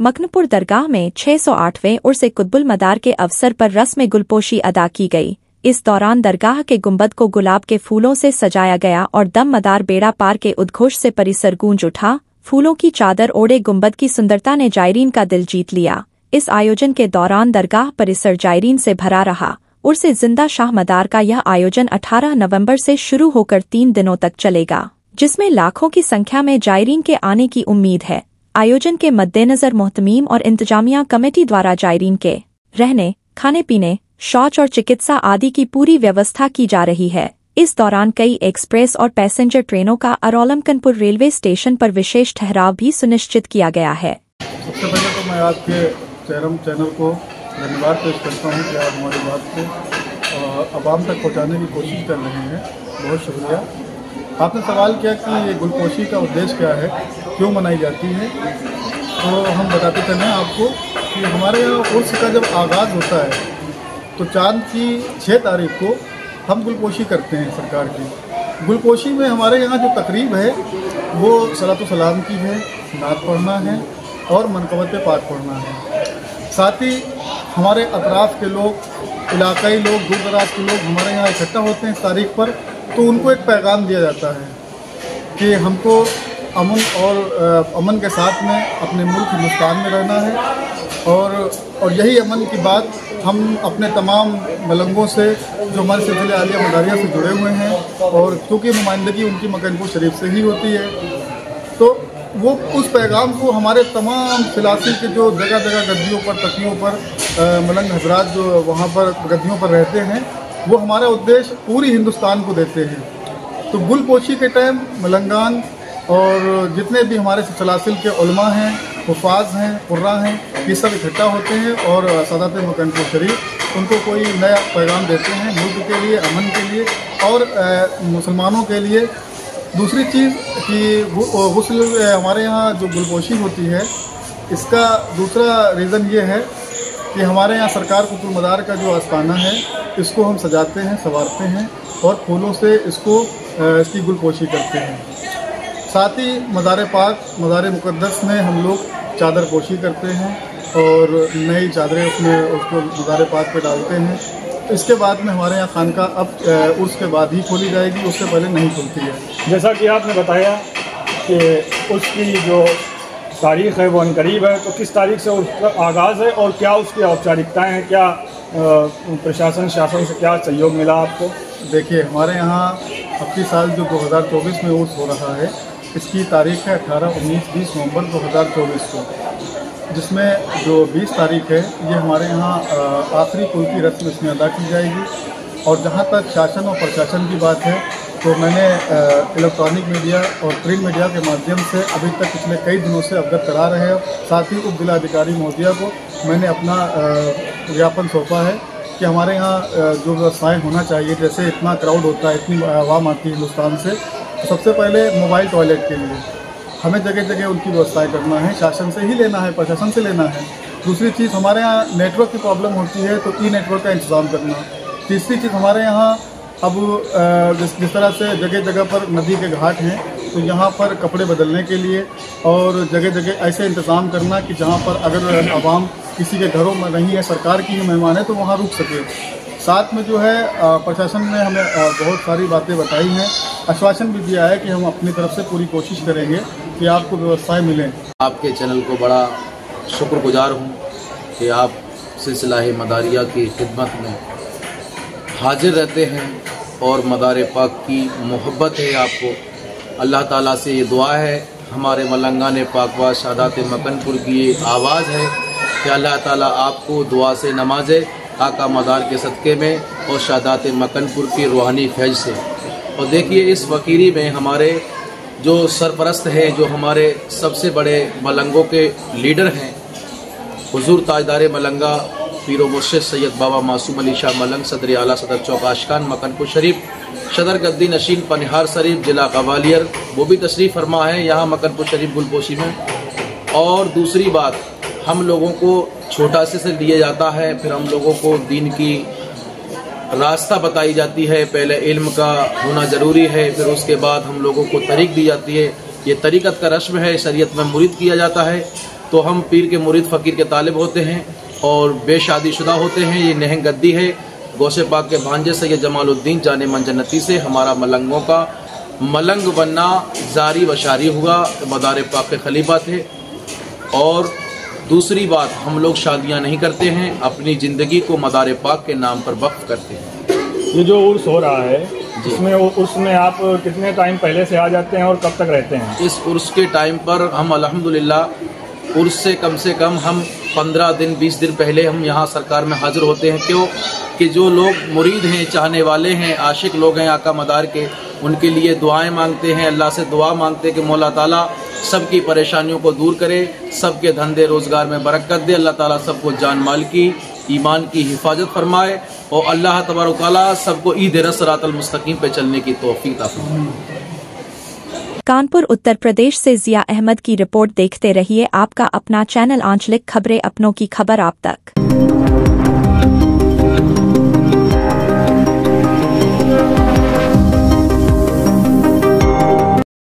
मकनपुर दरगाह में 608वें उर्स कुतुबुल मदार के अवसर पर रस्म गुलपोशी अदा की गई। इस दौरान दरगाह के गुंबद को गुलाब के फूलों से सजाया गया और दम मदार बेड़ा पार के उद्घोष से परिसर गूंज उठा। फूलों की चादर ओढ़े गुंबद की सुंदरता ने जायरीन का दिल जीत लिया। इस आयोजन के दौरान दरगाह परिसर जायरीन से भरा रहा। उर्से जिंदा शाह मदार का यह आयोजन 18 नवंबर से शुरू होकर 3 दिनों तक चलेगा, जिसमें लाखों की संख्या में जायरीन के आने की उम्मीद है। आयोजन के मद्देनजर मोहतमीम और इंतजामिया कमेटी द्वारा जायरीन के रहने, खाने पीने, शौच और चिकित्सा आदि की पूरी व्यवस्था की जा रही है। इस दौरान कई एक्सप्रेस और पैसेंजर ट्रेनों का अरोलम कानपुर रेलवे स्टेशन पर विशेष ठहराव भी सुनिश्चित किया गया है। सबसे पहले तो मैं आपके चैनल को धन्यवाद पेश करता हूँ कि आप हमारी बात को आवाम तक पहुँचाने की कोशिश कर रहे हैं। बहुत शुक्रिया। आपने सवाल किया कि ये गुलपोशी का उद्देश्य क्या है, क्यों मनाई जाती है। तो हम बताते चलें आपको कि हमारे यहाँ उर्स का जब आगाज़ होता है तो चाँद की 6 तारीख को हम गुलपोशी करते हैं सरकार की। गुलपोशी में हमारे यहाँ जो तकरीब है वो सलातो सलाम की है, नात पढ़ना है और मनक़बत पाक पढ़ना है। साथ ही हमारे अतराफ़ के लोग, इलाकाई लोग, दूर दराज के लोग हमारे यहाँ इकट्ठा होते हैं इस तारीख पर। तो उनको एक पैगाम दिया जाता है कि हमको अमन के साथ में अपने मुल्क हिंदुस्तान में रहना है और यही अमन की बात हम अपने तमाम मलंगों से जो हमारे सिलसिले आलिया मदारिया से जुड़े हुए हैं, और क्योंकि नुमाइंदगी उनकी मकनपुर शरीफ से ही होती है, तो वो उस पैगाम को हमारे तमाम सिलासी के जो जगह जगह गद्दियों पर, तकियों पर मलंग हजरात जो वहाँ पर गद्दियों पर रहते हैं, वो हमारा उद्देश्य पूरी हिंदुस्तान को देते हैं। तो गुलपोशी के टाइम मलंगान और जितने भी हमारे सलासिल के उलमा हैं, हुफ़ाज़ हैं, कुर्रा हैं, ये सब इकट्ठा होते हैं और सादात मकनपुर शरीफ उनको कोई नया पैगाम देते हैं मुल्क के लिए, अमन के लिए और मुसलमानों के लिए। दूसरी चीज़ कि गुस्ल हमारे यहाँ जो गुलपोशी होती है, इसका दूसरा रीज़न ये है कि हमारे यहाँ सरकार कुतुब मदार का जो आस्थाना है इसको हम सजाते हैं, संवारते हैं और फूलों से इसकी गुलपोशी करते हैं। साथ ही मज़ार पाक, मज़ार मुक़द्दस में हम लोग चादर पोशी करते हैं और नई चादरें उसको मज़ार पाक पे डालते हैं। इसके बाद में हमारे यहाँ खानकाह अब उर्स के बाद ही खोली जाएगी, उससे पहले नहीं खुलती है। जैसा कि आपने बताया कि उसकी जो तारीख़ है वो अनकरीब है, तो किस तारीख से उसका आगाज़ है और क्या उसकी औपचारिकताएँ हैं, क्या प्रशासन शासन से क्या सहयोग मिला आपको? देखिए, हमारे यहाँ अब की साल जो 2024 में उर्स हो रहा है, इसकी तारीख़ है 18, 19, 20 नवंबर 2024 को, जिसमें जो 20 तारीख है ये हमारे यहाँ आखिरी कुल की रस्म इसमें अदा की जाएगी। और जहाँ तक शासन और प्रशासन की बात है, तो मैंने इलेक्ट्रॉनिक मीडिया और प्रिंट मीडिया के माध्यम से अभी तक पिछले कई दिनों से अवगत करा रहे हैं। साथ ही उप जिलाधिकारी महोदया को मैंने अपना ज्ञापन सौंपा है कि हमारे यहाँ जो व्यवस्थाएँ होना चाहिए, जैसे इतना क्राउड होता है, इतनी आवाम आती है हिंदुस्तान से, तो सबसे पहले मोबाइल टॉयलेट के लिए हमें जगह जगह उनकी व्यवस्थाएँ करना है, शासन से ही लेना है, प्रशासन से लेना है। दूसरी चीज़, हमारे यहाँ नेटवर्क की प्रॉब्लम होती है, तो ई नेटवर्क का इंतज़ाम करना। तीसरी चीज़, हमारे यहाँ अब जिस तरह से जगह जगह पर नदी के घाट हैं, तो यहाँ पर कपड़े बदलने के लिए और जगह जगह ऐसे इंतज़ाम करना कि जहाँ पर अगर आवाम किसी के घरों में नहीं है, सरकार की ही मेहमान है, तो वहाँ रुक सके। साथ में जो है प्रशासन ने हमें बहुत सारी बातें बताई हैं, आश्वासन भी दिया है कि हम अपनी तरफ से पूरी कोशिश करेंगे कि आपको व्यवस्थाएं मिलें। आपके चैनल को बड़ा शुक्रगुजार हूँ कि आप सिलसिला मदारिया की खिदमत में हाजिर रहते हैं और मदार पाक की मोहब्बत है आपको। अल्लाह ताला से ये दुआ है, हमारे मलंगान पाकवा शादात मकनपुर की ये आवाज़ है कि अल्लाह ताला आपको दुआ से नवाजे, आका मदार के सदक़े में और शादात मकनपुर की रूहानी फैज़ से। और देखिए, इस फ़कीरी में हमारे जो सरपरस्त हैं, जो हमारे सबसे बड़े मलंगों के लीडर हैं, हुजूर ताजदार मलंगा पीरो मुर्शिद सैयद बाबा मासूम अली शाह मलंग, सदर आला सदर चौक आशकान मकनपुर शरीफ, सदर गद्दी नशीन पनिहार शरीफ, जिला ग्वालियर, वो भी तशरीफ़ फरमा है यहाँ मकनपुर शरीफ गुलपोशी में। और दूसरी बात, हम लोगों को छोटा से लिया जाता है, फिर हम लोगों को दीन की रास्ता बताई जाती है। पहले इल्म का होना ज़रूरी है, फिर उसके बाद हम लोगों को तरीक़ दी जाती है। ये तरीक़त का रस्म है, शरीयत में मुरीद किया जाता है। तो हम पीर के मुरीद फ़कीर के तालिब होते हैं और बेशादीशुदा होते हैं। ये नहंग गद्दी है गौसे पाक के भांजे सैयद जमालुद्दीन जाने मन जन्नती से हमारा मलंगों का मलंग बनना जारी व शारी हुआ। मदार पाक के खलीफा थे। और दूसरी बात, हम लोग शादियां नहीं करते हैं, अपनी ज़िंदगी को मदार पाक के नाम पर वक्फ करते हैं। ये जो उर्स हो रहा है इसमें उसमें आप कितने टाइम पहले से आ जाते हैं और कब तक रहते हैं? इस उर्स के टाइम पर हम अल्हम्दुलिल्लाह उर्स से कम हम 15 दिन 20 दिन पहले हम यहाँ सरकार में हाजिर होते हैं। क्यों कि जो लोग मुरीद हैं, चाहने वाले हैं, आशिक लोग हैं आका मदार के, उनके लिए दुआएं मांगते हैं, अल्लाह से दुआ मांगते हैं कि मौला ताला सबकी परेशानियों को दूर करे, सबके धंधे रोज़गार में बरकत दे, अल्लाह ताला सबको जान माल की ईमान की हिफाजत फरमाए और अल्लाह तबारक व तआला सबको ईद सिरातल मुस्तकीम पे चलने की तौफीक अता फरमाए। कानपुर उत्तर प्रदेश से जिया अहमद की रिपोर्ट देखते रहिए आपका अपना चैनल आंचलिक खबरें, अपनों की खबर आप तक।